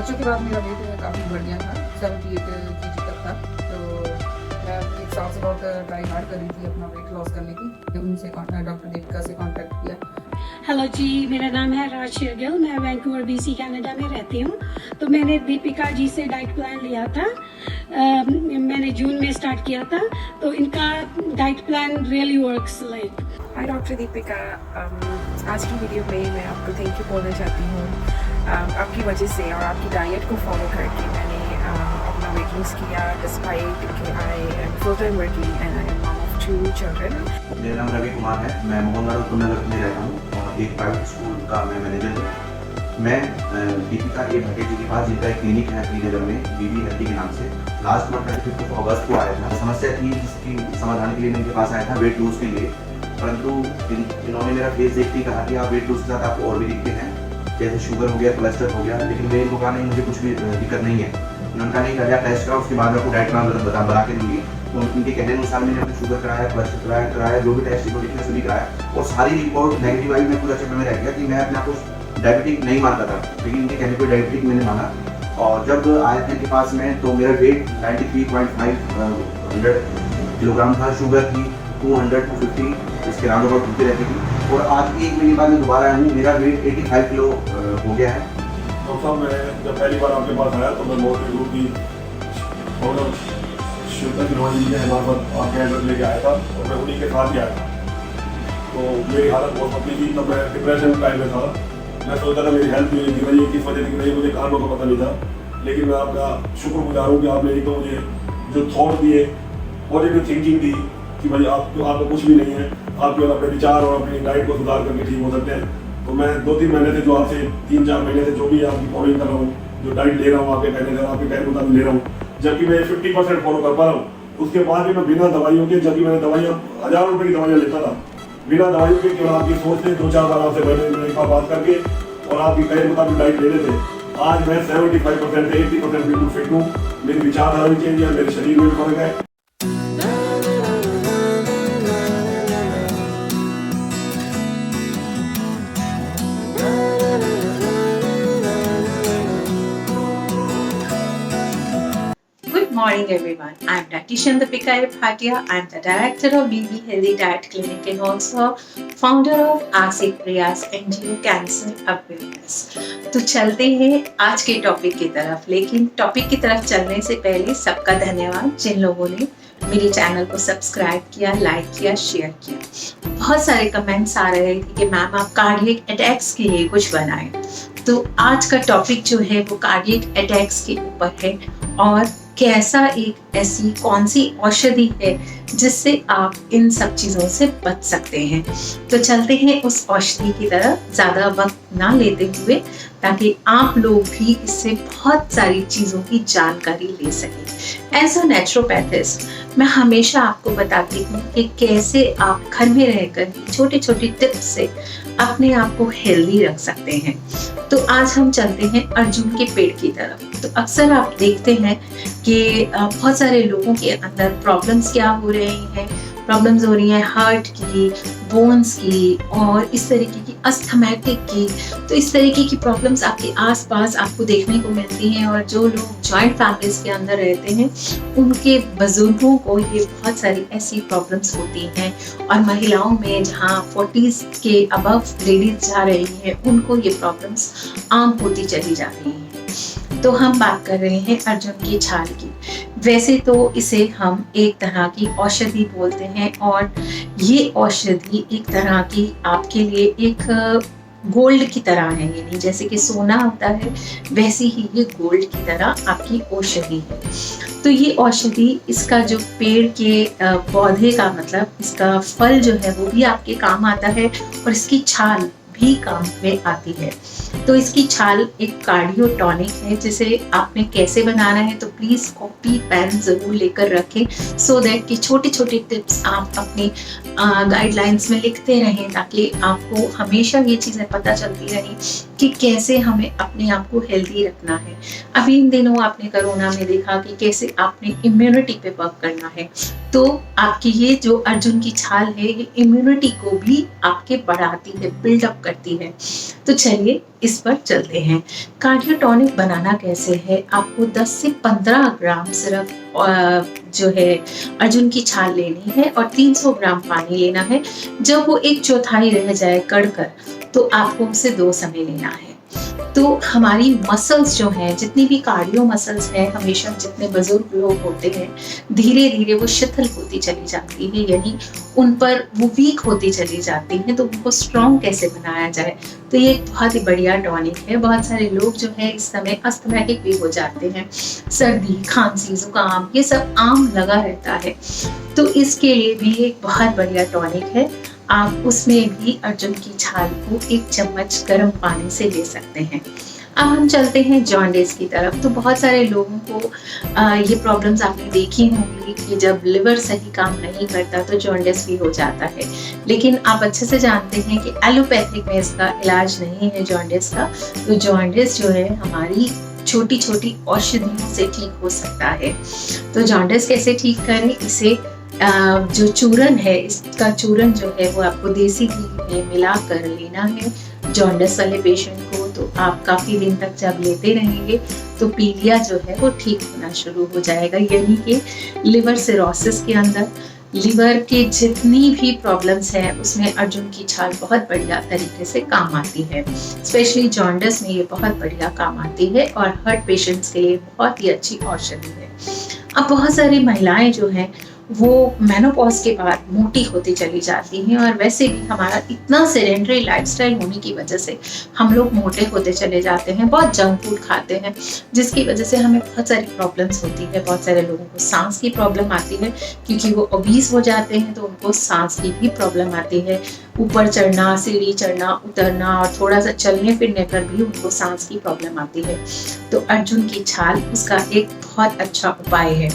बच्चों के बाद मेरा वेट काफ़ी बढ़ गया था, 78 kg तक था। तो मैं 1 साल से बहुत ट्राई हार्ड कर रही थी अपना वेट लॉस करने की। उनसे डॉक्टर दीपिका से कांटेक्ट किया। हेलो जी, मेरा नाम है राज शेरगिल। मैं वैंकूवर BC कनाडा में रहती हूँ। तो मैंने दीपिका जी से डाइट प्लान लिया था। मैंने जून में स्टार्ट किया था। तो इनका diet plan really works like. हाय डॉक्टर दीपिका, आज की वीडियो में मैं आपको थैंक यू बोलना चाहती हूँ। आपकी वजह से और आपकी डाइट को फॉलो करके मैंने अपना वेट लूज किया डिस्पाइट कि I am full time working and I am mom of 2 children. मेरा नाम रवि कुमार है। मैं मोहनलाल कुन्नगर में रहता हूँ और एक प्राइवेट स्कूल का मैं मैनेजर हूँ। मैं दीपिका ए भट्टे जी के पास, जिनका एक क्लिनिक है श्रीनगर में, बीबी हेल्थी के नाम से, लास्ट मंथ 25 अगस्त को आया था। समस्या थी जिसकी समाधान के लिए मैं इनके पास आया था वेट लूज के लिए, परंतु इन्होंने मेरा फेस देखते ही कहा कि आप वेट लूज के साथ आपको और भी दिक्कतें हैं, जैसे शुगर हो गया, कोलेस्ट्रॉल हो गया। लेकिन मैं इनको कहा नहीं, मुझे कुछ भी दिक्कत नहीं है। उन्होंने कहा नहीं, पहले आप टेस्ट कराओ, उसके बाद आपको डाइट प्लान बना के दूंगी। तो उनके कहने अनुसार मैंने अपने शुगर कराया, कोलेस्ट्रॉल कराया, जो भी टेस्ट रिपोर्ट सभी कराया और सारी रिपोर्ट नेगेटिव आई। मैं पूरा चक्कर में रह गया कि मैं अपने आप को डायबिटिक नहीं मानता था, लेकिन इनके कहने पर डायबिटिक मैंने माना। और जब आए थे इनके पास में तो मेरा वेट 93.5 किलोग्राम था, शुगर थी 200-250 इसके राउंड अबाउट घूमती रहती थी। और आज 1 महीने बाद मैं दोबारा आया हूँ, मेरा वेट 85 किलो हो गया है। तो साहब, मैं जब पहली बार आपके पास आया तो मैं बहुत ही दूर की और श्वेता गिनवानी जी ने हमारे पास आपके एड्रेस लेके आया था और मैं उन्हीं के साथ ही आया था। तो मेरी हालत बहुत पतली थी, तब मैं डिप्रेशन टाइम में था। मैं सोचता था मेरी हेल्थ नहीं गिर रही है, किस वजह से गिर रही है, मुझे कारणों का पता नहीं था। लेकिन मैं आपका शुक्रगुजार हूँ कि आपने एक तो मुझे जो थॉट दिए, पॉजिटिव थिंकिंग दी कि भाई आपको कुछ भी नहीं है, आप केवल अपने विचार और अपनी डाइट को सुधार करके ठीक हो सकते हैं। तो मैं 2-3 महीने से जो आपसे 3-4 महीने से जो भी आपकी फॉलोइंग कर रहा हूँ, जो डाइट ले रहा हूँ आपके कहने से, आपके कहने मुताबिक ले रहा हूँ, जबकि मैं 50% फॉलो कर पा रहा हूँ। उसके बाद भी मैं बिना दवाइयों के, जबकि मैंने दवाइयाँ 1000 रुपये की दवाइयाँ लेता था, बिना दवाइयों के केवल आपकी सोच से 2-4 बार आपसे मैंने बात करके और आपकी कहने मुताबिक डाइट लेने थे, आज मैं 75% से 80% बिल्कुल फिट हूँ। मेरी विचारधारा भी चेंज है, मेरे शरीर में भी फर्क है। Good morning everyone. I am dietitian Deepika A. Bhatia. I am the director of BB Healthy Diet Clinic and also founder of Asik Priyas NGO Cancer Awareness. तो चलते हैं आज के टॉपिक की तरफ। लेकिन टॉपिक की तरफ चलने से पहले सबका धन्यवाद जिन लोगों ने मेरे चैनल को सब्सक्राइब किया, लाइक किया, शेयर किया। बहुत सारे कमेंट्स आ रहे थे कि मैम आप कार्डियक अटैक्स के लिए कुछ बनाएं। तो आज का टॉपिक जो है वो कार्डियक अटैक्स के ऊपर है और कैसा एक ऐसी कौन सी औषधि है जिससे आप इन सब चीज़ों से बच सकते हैं। तो चलते हैं उस औषधि की तरफ, ज़्यादा वक्त ना लेते हुए, ताकि आप लोग भी इससे बहुत सारी चीज़ों की जानकारी ले सकें। एज अ नेचुरोपैथिस्ट मैं हमेशा आपको बताती हूँ कि कैसे आप घर में रहकर छोटे छोटे टिप्स से अपने आप को हेल्दी रख सकते हैं। तो आज हम चलते हैं अर्जुन के पेड़ की तरफ। तो अक्सर आप देखते हैं कि बहुत सारे लोगों के अंदर प्रॉब्लम्स क्या हो रही हैं, प्रॉब्लम्स हो रही हैं हार्ट की, बोन्स की और इस तरीके की अस्थमैटिक की। तो इस तरीके की प्रॉब्लम्स आपके आसपास आपको देखने को मिलती हैं और जो लोग जॉइंट फैमिलीज के अंदर रहते हैं उनके बुजुर्गों को ये बहुत सारी ऐसी प्रॉब्लम्स होती हैं। और महिलाओं में जहाँ 40s के अबव लेडीज जा रही हैं उनको ये प्रॉब्लम्स आम होती चली जा रही हैं। तो हम बात कर रहे हैं अर्जुन की छाल की। वैसे तो इसे हम एक तरह की औषधि बोलते हैं और ये औषधि एक तरह की आपके लिए एक गोल्ड की तरह है, यानी जैसे कि सोना होता है वैसे ही ये गोल्ड की तरह आपकी औषधि है। तो ये औषधि, इसका जो पेड़ के पौधे का मतलब इसका फल जो है वो भी आपके काम आता है और इसकी छाल भी काम में आती है। तो इसकी छाल एक कार्डियो टॉनिक है, जिसे आपने कैसे बनाना है तो प्लीज़ कॉपी पेन ज़रूर लेकर रखें, सो दैट कि छोटे छोटे टिप्स आप अपनी गाइडलाइंस में लिखते रहें, ताकि आपको हमेशा ये चीज़ें पता चलती रहें कि कैसे हमें अपने आप को हेल्दी रखना है। अभी इन दिनों आपने कोरोना में देखा कि कैसे आपने इम्यूनिटी पे वर्क करना है। तो आपकी ये जो अर्जुन की छाल है ये इम्यूनिटी को भी आपके बढ़ाती है, बिल्डअप करती है। तो चलिए इस पर चलते हैं। कार्डियो टॉनिक बनाना कैसे है, आपको 10 से 15 ग्राम सिर्फ जो है अर्जुन की छाल लेनी है और 300 ग्राम पानी लेना है। जब वो 1/4 रह जाए कड़कर, तो आपको उसे 2 समय लेना है। तो हमारी मसल्स जो हैं, जितनी भी कार्डियो मसल्स हैं, हमेशा जितने बुजुर्ग लोग होते हैं, धीरे धीरे वो शिथिल होती चली जाती है, यानी उन पर वो वीक होती चली जाती हैं। तो उनको स्ट्रॉन्ग कैसे बनाया जाए, तो ये एक बहुत ही बढ़िया टॉनिक है। बहुत सारे लोग जो है इस समय अस्थमैटिक भी हो जाते हैं, सर्दी, खांसी, जुकाम, ये सब आम लगा रहता है। तो इसके लिए भी एक बहुत बढ़िया टॉनिक है। आप उसमें भी अर्जुन की छाल को 1 चम्मच गर्म पानी से ले सकते हैं। अब हम चलते हैं जॉन्डिस की तरफ। तो बहुत सारे लोगों को ये प्रॉब्लम्स आपने देखी होंगी कि जब लिवर सही काम नहीं करता तो जॉन्डिस भी हो जाता है। लेकिन आप अच्छे से जानते हैं कि एलोपैथिक में इसका इलाज नहीं है जॉन्डिस का। तो जॉन्डिस जो है हमारी छोटी छोटी औषधियों से ठीक हो सकता है। तो जॉन्डिस कैसे ठीक करें, इसे जो चूरन है, इसका चूरन जो है वो आपको देसी घी में मिला कर लेना है जॉन्डिस वाले पेशेंट को। तो आप काफ़ी दिन तक जब लेते रहेंगे तो पीलिया जो है वो ठीक होना शुरू हो जाएगा, यानी कि लिवर सिरोसिस के अंदर लिवर के जितनी भी प्रॉब्लम्स हैं उसमें अर्जुन की छाल बहुत बढ़िया तरीके से काम आती है। स्पेशली जॉन्डिस में ये बहुत बढ़िया काम आती है और हार्ट पेशेंट्स के लिए बहुत ही अच्छी औषधि है। अब बहुत सारी महिलाएं जो हैं वो मेनोपॉज के बाद मोटी होती चली जाती हैं, और वैसे भी हमारा इतना सेडेंटरी लाइफस्टाइल होने की वजह से हम लोग मोटे होते चले जाते हैं, बहुत जंक फूड खाते हैं, जिसकी वजह से हमें बहुत सारी प्रॉब्लम्स होती है। बहुत सारे लोगों को सांस की प्रॉब्लम आती है, क्योंकि वो ओबीस हो जाते हैं तो उनको सांस की भी प्रॉब्लम आती है। ऊपर चढ़ना, सीढ़ी चढ़ना, उतरना और थोड़ा सा चलने फिरने पर भी उनको सांस की प्रॉब्लम आती है। तो अर्जुन की छाल उसका एक बहुत अच्छा उपाय है।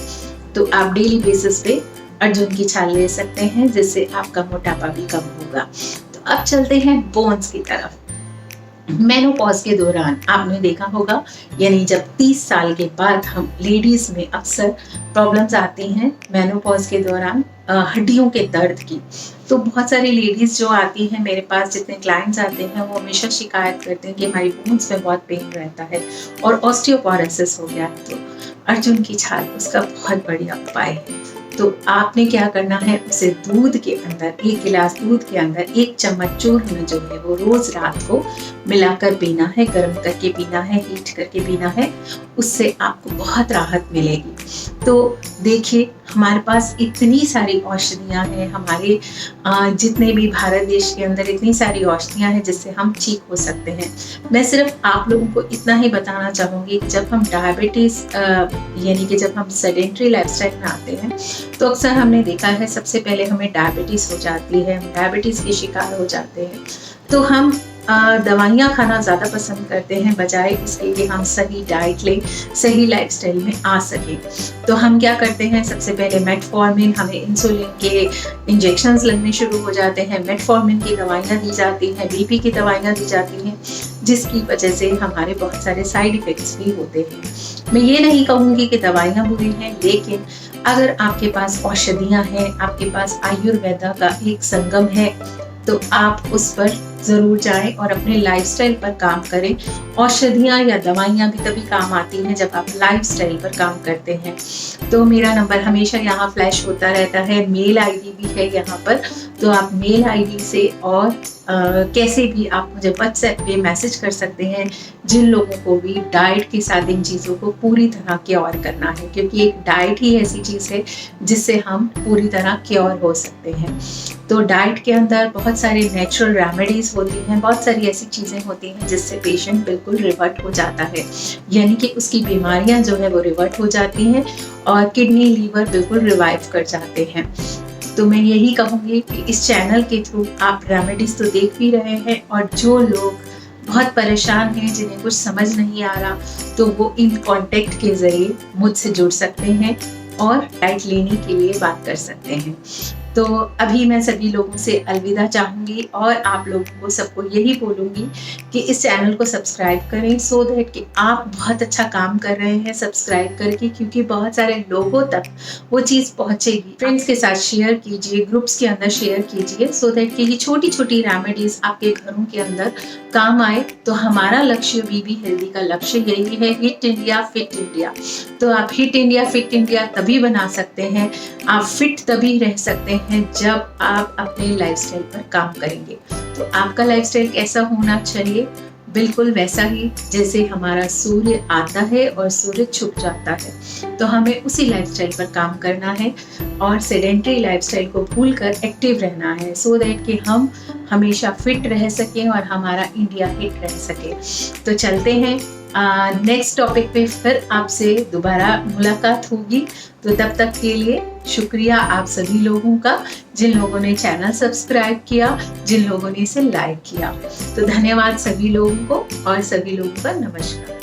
तो आप डेली बेसिस पे अर्जुन की छाल ले सकते हैं, जिससे आपका मोटापा भी कम होगा। तो अब चलते हैं बोन्स की तरफ। मेनोपॉज के दौरान आपने देखा होगा, यानी जब 30 साल के बाद हम लेडीज में अक्सर प्रॉब्लम्स आती हैं मेनोपॉज के दौरान हड्डियों के दर्द की। तो बहुत सारी लेडीज जो आती हैं मेरे पास, जितने क्लाइंट्स आते हैं वो हमेशा शिकायत करते हैं कि हमारी बोन्स में बहुत पेन रहता है और ऑस्टियोपोरोसिस हो गया है। तो अर्जुन की छाल उसका बहुत बढ़िया उपाय है। तो आपने क्या करना है, उसे दूध के अंदर, 1 गिलास दूध के अंदर 1 चम्मच चूर्ण जो है वो रोज रात को मिलाकर पीना है, गर्म करके पीना है, हीट करके पीना है। उससे आपको बहुत राहत मिलेगी। तो देखिए हमारे पास इतनी सारी औषधियाँ हैं, हमारे जितने भी भारत देश के अंदर इतनी सारी औषधियाँ हैं जिससे हम ठीक हो सकते हैं। मैं सिर्फ आप लोगों को इतना ही बताना चाहूँगी कि जब हम डायबिटीज़ यानी कि जब हम सेडेंटरी लाइफस्टाइल में आते हैं तो अक्सर हमने देखा है सबसे पहले हमें डायबिटीज़ हो जाती है, हम डायबिटीज़ के शिकार हो जाते हैं। तो हम दवाइयाँ खाना ज़्यादा पसंद करते हैं बजाय इसके कि हम सही डाइट लें, सही लाइफस्टाइल में आ सकें। तो हम क्या करते हैं, सबसे पहले मेटफॉर्मिन, हमें इंसुलिन के इंजेक्शंस लगने शुरू हो जाते हैं, मेटफॉर्मिन की दवाइयाँ दी जाती हैं, बीपी की दवाइयाँ दी जाती हैं, जिसकी वजह से हमारे बहुत सारे साइड इफ़ेक्ट्स भी होते हैं। मैं ये नहीं कहूँगी कि दवाइयाँ बुरी हैं, लेकिन अगर आपके पास औषधियाँ हैं, आपके पास आयुर्वेदा का एक संगम है, तो आप उस पर ज़रूर जाएं और अपने लाइफस्टाइल पर काम करें। औषधियाँ या दवाइयाँ भी तभी काम आती हैं जब आप लाइफस्टाइल पर काम करते हैं। तो मेरा नंबर हमेशा यहाँ फ्लैश होता रहता है, मेल आईडी भी है यहाँ पर, तो आप मेल आईडी से और कैसे भी आप मुझे व्हाट्सएप पे मैसेज कर सकते हैं, जिन लोगों को भी डाइट के साथ इन चीज़ों को पूरी तरह क्योर करना है, क्योंकि एक डाइट ही ऐसी चीज़ है जिससे हम पूरी तरह क्योर हो सकते हैं। तो डाइट के अंदर बहुत सारी नेचुरल रेमेडीज़ होती हैं, बहुत सारी ऐसी चीज़ें होती हैं जिससे पेशेंट बिल्कुल रिवर्ट हो जाता है, यानी कि उसकी बीमारियां जो है वो रिवर्ट हो जाती हैं और किडनी, लीवर बिल्कुल रिवाइव कर जाते हैं। तो मैं यही कहूँगी कि इस चैनल के थ्रू आप रेमेडीज़ तो देख भी रहे हैं, और जो लोग बहुत परेशान हैं, जिन्हें कुछ समझ नहीं आ रहा, तो वो इन कॉन्टेक्ट के ज़रिए मुझसे जुड़ सकते हैं और डाइट लेने के लिए बात कर सकते हैं। तो अभी मैं सभी लोगों से अलविदा चाहूँगी और आप लोगों को सबको यही बोलूँगी कि इस चैनल को सब्सक्राइब करें, सो दैट कि आप बहुत अच्छा काम कर रहे हैं सब्सक्राइब करके, क्योंकि बहुत सारे लोगों तक वो चीज़ पहुँचेगी। फ्रेंड्स के साथ शेयर कीजिए, ग्रुप्स के अंदर शेयर कीजिए, सो दैट कि ये छोटी छोटी रेमेडीज आपके घरों के अंदर काम आए। तो हमारा लक्ष्य बीबी हेल्दी का लक्ष्य यही है, हिट इंडिया फिट इंडिया। तो आप हिट इंडिया फिट इंडिया तभी बना सकते हैं, आप फिट तभी रह सकते हैं जब आप अपने लाइफस्टाइल पर काम करेंगे। तो आपका लाइफस्टाइल कैसा होना चाहिए? बिल्कुल वैसा ही जैसे हमारा सूर्य आता है और सूर्य छुप जाता है। तो हमें उसी लाइफस्टाइल पर काम करना है और सेडेंटरी लाइफस्टाइल को भूलकर एक्टिव रहना है, सो दैट कि हम हमेशा फिट रह सकें और हमारा इंडिया हिट रह सके। तो चलते हैं नेक्स्ट टॉपिक पे, फिर आपसे दोबारा मुलाकात होगी। तो तब तक के लिए शुक्रिया आप सभी लोगों का, जिन लोगों ने चैनल सब्सक्राइब किया, जिन लोगों ने इसे लाइक किया। तो धन्यवाद सभी लोगों को और सभी लोगों का नमस्कार।